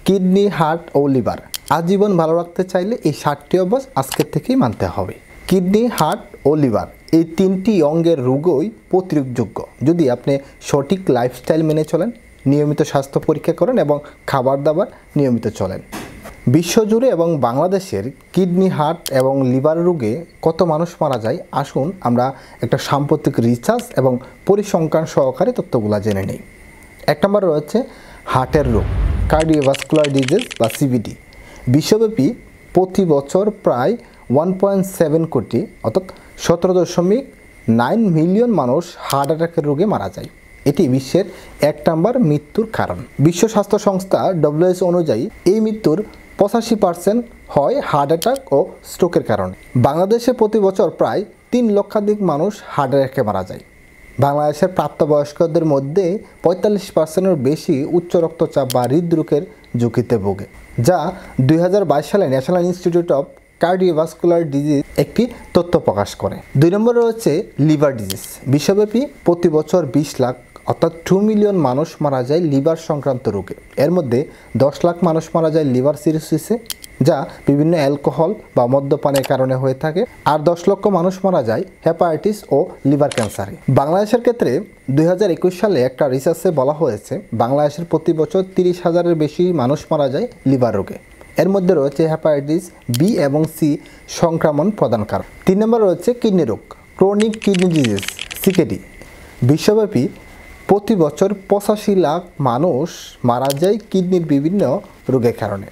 Kidney, heart ও liver আজীবন ভালো রাখতে চাইলে এই 7টি অভ্যাস আজকের থেকেই মানতে হবে। কিডনি, হার্ট ও লিভার এই 3টি অঙ্গের রোগই প্রতিরোধযোগ্য যদি আপনি সঠিক লাইফস্টাইল মেনে চলেন, নিয়মিত স্বাস্থ্য পরীক্ষা করেন এবং খাবার দাবার নিয়মিত চলেন। বিশ্বজুড়ে এবং বাংলাদেশের কিডনি, হার্ট এবং লিভার রোগে কত মানুষ মারা যায়, আসুন আমরা একটা সাম্প্রতিক রিসার্চ এবং পরিসংখ্যান সহকারে তথ্যগুলো জেনে নিই। 1 নম্বর রয়েছে হার্টের রোগ, কার্ডিওভাস্কুলার ডিজিজ বা সিভিডি। বিশ্বব্যাপী প্রতি বছর প্রায় 1.7 কোটি অর্থাৎ 17.9 মিলিয়ন মানুষ হার্ট অ্যাটাকের রোগে মারা যায়। এটি বিশ্বের 1 নম্বর মৃত্যুর কারণ। বিশ্ব স্বাস্থ্য সংস্থা WHO অনুযায়ী এই মৃত্যুর 85% হয় হার্ট অ্যাটাক ও স্ট্রোকের কারণে। বাংলাদেশে প্রতি বছর প্রায় 3 লক্ষাধিক মানুষ হার্ট অ্যাটাকে মারা যায়। বাংলাদেশের প্রাপ্তবয়স্কদের মধ্যে 45%-এর বেশি উচ্চ রক্তচাপ বা হৃদরোগের ঝুঁকিতে ভোগে, যা 2022 সালে national institute of cardiovascular disease একটি তথ্য প্রকাশ করে। 2 নম্বরে রয়েছে লিভার ডিজিজ। বিশ্বব্যাপী প্রতি বছর 20 লাখ অর্থাৎ 2 মিলিয়ন মানুষ মারা যায় লিভার সংক্রান্ত রোগে। এর মধ্যে 10 লাখ মানুষ মারা যায় লিভার সিরোসিসে, যা বিভিন্ন অ্যালকোহল বা মদ্যপানের কারণে হয়ে থাকে, আর 10 লক্ষ মানুষ মারা যায় হেপাটাইটিস ও লিভার ক্যান্সারে। বাংলাদেশের ক্ষেত্রে 2021 সালে একটা রিসার্চে বলা হয়েছে বাংলাদেশের প্রতি বছর 30,000-এর বেশি মানুষ মারা যায় লিভার রোগে। এর মধ্যে রয়েছে হেপাটাইটিস বি এবং সি সংক্রমণ প্রধান কারণ। 3 নম্বর রয়েছে কিডনি রোগ, ক্রনিক কিডনি ডিজিজ সিকেডি। বিশ্বব্যাপী প্রতি বছর 85 লাখ মানুষ মারা যায় কিডনির বিভিন্ন রোগের কারণে।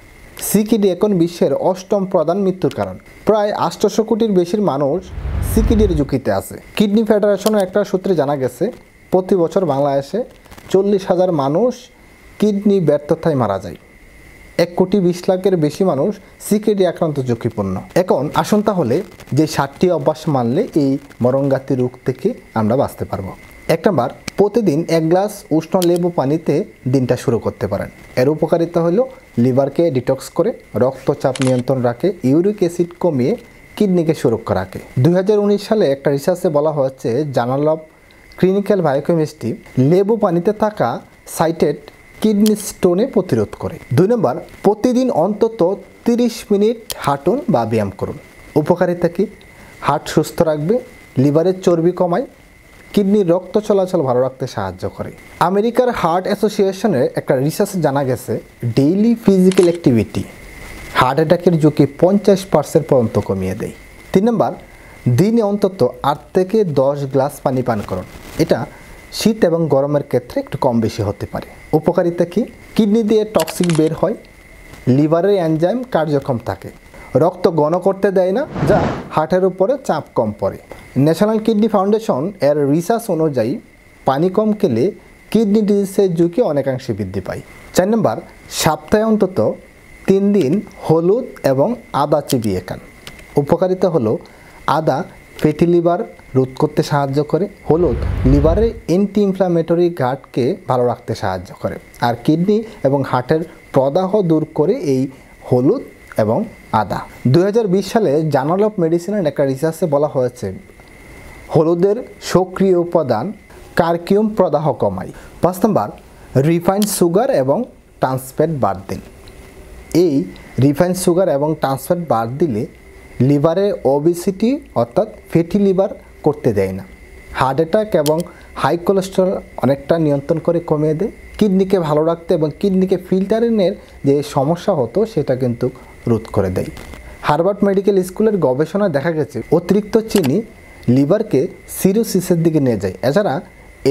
সিকিডি এখন বিশ্বের 8ম প্রধান মৃত্যুর কারণ। প্রায় 800 কোটির বেশি মানুষ সিকিডির ঝুঁকিতে আছে। কিডনি ফেডারেশনের একটা সূত্রে জানা গেছে প্রতি বছর বাংলাদেশে 40,000 মানুষ কিডনি ব্যর্থতায় মারা যায়। 1,20,00,000-এর বেশি মানুষ সিকিডি আক্রান্ত ঝুঁকিপূর্ণ। এখন আসুন তাহলে যে 7টি অভ্যাস মানলে এই মরণঘাতী রোগ থেকে আমরা বাঁচতে পারবো। 1 নম্বর, প্রতিদিন 1 গ্লাস উষ্ণ লেবু পানিতে দিনটা শুরু করতে পারেন। এর উপকারিতা হলো লিভারকে ডিটক্স করে, রক্তচাপ নিয়ন্ত্রণ রাখে, ইউরিক অ্যাসিড কমিয়ে কিডনিকে সুরক্ষা রাখে। 2019 সালে একটা রিসার্চে বলা হয়েছে জার্নাল অফ ক্লিনিক্যাল বায়োকেমিস্ট্রি লেবু পানিতে থাকা সাইটেড কিডনি স্টোনে প্রতিরোধ করে। 2 নম্বর, প্রতিদিন অন্তত 30 মিনিট হাঁটুন বা ব্যায়াম করুন। উপকারিতা কি? হার্ট সুস্থ রাখবে, লিভারের চর্বি কমায়, কিডনির রক্ত চলাচল ভালো রাখতে সাহায্য করে। আমেরিকার হার্ট অ্যাসোসিয়েশনের একটা রিসার্চে জানা গেছে ডেইলি ফিজিক্যাল অ্যাক্টিভিটি হার্ট অ্যাটাকের ঝুঁকি 50% পর্যন্ত কমিয়ে দেয়। 3 নম্বর, দিনে অন্তত 8 থেকে 10 গ্লাস পানি পান করুন। এটা শীত এবং গরমের ক্ষেত্রে একটু কম বেশি হতে পারে। উপকারিতা কি? কিডনি দিয়ে টক্সিক বের হয়, লিভারের এনজাইম কার্যক্ষম থাকে, রক্ত ঘন করতে দেয় না, যা হার্টের উপরে চাপ কম পড়ে। ন্যাশনাল কিডনি ফাউন্ডেশন এর রিসার্চ অনুযায়ী পানি কম খেলে কিডনি ডিজিজের ঝুঁকি অনেকাংশে বৃদ্ধি পায়। 4 নম্বর, সপ্তাহে অন্তত 3 দিন হলুদ এবং আদা চিবিয়ে খান। উপকারিতা হলো আদা ফ্যাটি লিভার রোধ করতে সাহায্য করে, হলুদ লিভারের অ্যান্টি ইনফ্লামেটরি গার্ডকে ভালো রাখতে সাহায্য করে, আর কিডনি এবং হার্টের প্রদাহ দূর করে এই হলুদ এবং আদা। 2020 সালে জার্নাল অফ মেডিসিনের একটা রিসার্চে বলা হয়েছে হলুদের সক্রিয় উপাদান কার্কিউম প্রদাহ কমায়। 5 নম্বর, রিফাইন্ড সুগার এবং ট্রান্সফ্যাট বাদ দিন। এই রিফাইন্ড সুগার এবং ট্রান্সফ্যাট বাদ দিলে লিভারের ওবেসিটি অর্থাৎ ফ্যাটি লিভার করতে দেয় না, হার্ট অ্যাটাক এবং হাই কোলেস্টেরল অনেকটা নিয়ন্ত্রণ করে কমিয়ে দেয়, কিডনিকে ভালো রাখতে এবং কিডনিকে ফিল্টারিংয়ের যে সমস্যা হতো সেটা কিন্তু রোধ করে দেয়। হার্ভার্ড মেডিকেল স্কুলের গবেষণায় দেখা গেছে অতিরিক্ত চিনি লিভারকে সিরোসিসের দিকে নিয়ে যায়। এছাড়া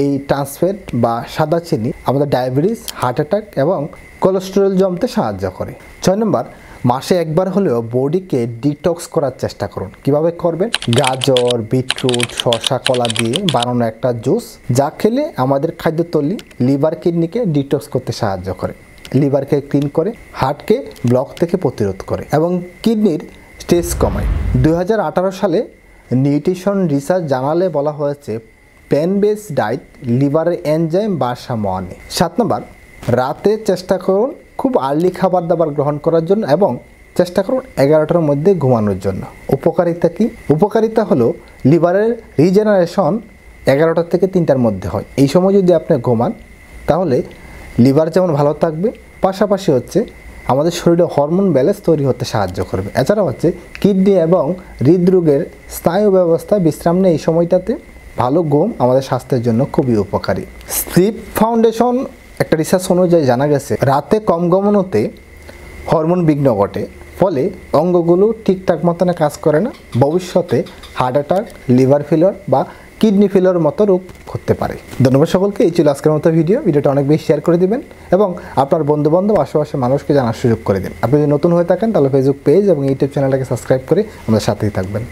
এই ট্রান্সফ্যাট বা সাদা চিনি আমাদের ডায়াবেটিস, হার্ট অ্যাটাক এবং কোলেস্টেরল জমতে সাহায্য করে। 6 নম্বর, মাসে একবার হলেও বডিকে ডিটক্স করার চেষ্টা করুন। কিভাবে করবেন? গাজর, বিটরুট, শসা, কলা দিয়ে বানানো একটা জুস, যা খেলে আমাদের খাদ্যতলি লিভার কিডনিকে ডিটক্স করতে সাহায্য করে, লিভারকে ক্লিন করে, হার্টকে ব্লক থেকে প্রতিরোধ করে এবং কিডনির স্ট্রেস কমায়। 2018 সালে নিউট্রিশন রিসার্চ জার্নালে বলা হয়েছে প্ল্যান্ট বেসড ডায়েট লিভারের এনজাইম ভারসাম্য আনে। 7 নম্বর, রাতে চেষ্টা করুন খুব আর্লি খাবার দাবার গ্রহণ করার জন্য এবং চেষ্টা করুন 11টার মধ্যে ঘুমানোর জন্য। উপকারিতা কি? উপকারিতা হলো লিভারের রিজেনারেশন 11টা থেকে 3টার মধ্যে হয়। এই সময় যদি আপনি ঘুমান তাহলে লিভার যেমন ভালো থাকবে, পাশাপাশি হচ্ছে আমাদের শরীরে হরমোন ব্যালেন্স তৈরি হতে সাহায্য করবে। এছাড়াও হচ্ছে কিডনি এবং হৃদরোগের স্নায়ু ব্যবস্থা বিশ্রাম নেয় এই সময়টাতে। ভালো ঘুম আমাদের স্বাস্থ্যের জন্য খুবই উপকারী। স্লিপ ফাউন্ডেশন একটা রিসার্চ অনুযায়ী জানা গেছে রাতে কম ঘুমানোতে হরমোন বিঘ্ন ঘটে, ফলে অঙ্গগুলো ঠিকঠাক মতনে কাজ করে না, ভবিষ্যতে হার্ট অ্যাটাক, লিভার ফেলিওর বা কিডনি ফেলিওর মতো রোগ করতে পারে। ধন্যবাদ সকলকে। এই ছিল আজকের মতো ভিডিওটা অনেক বেশি শেয়ার করে দিবেন এবং আপনার বন্ধুবান্ধব আশেপাশে মানুষকে জানার সুযোগ করে দিন। আপনি যদি নতুন হয়ে থাকেন তাহলে ফেসবুক পেজ এবং ইউটিউব চ্যানেলটাকে সাবস্ক্রাইব করে আমাদের সাথেই থাকবেন।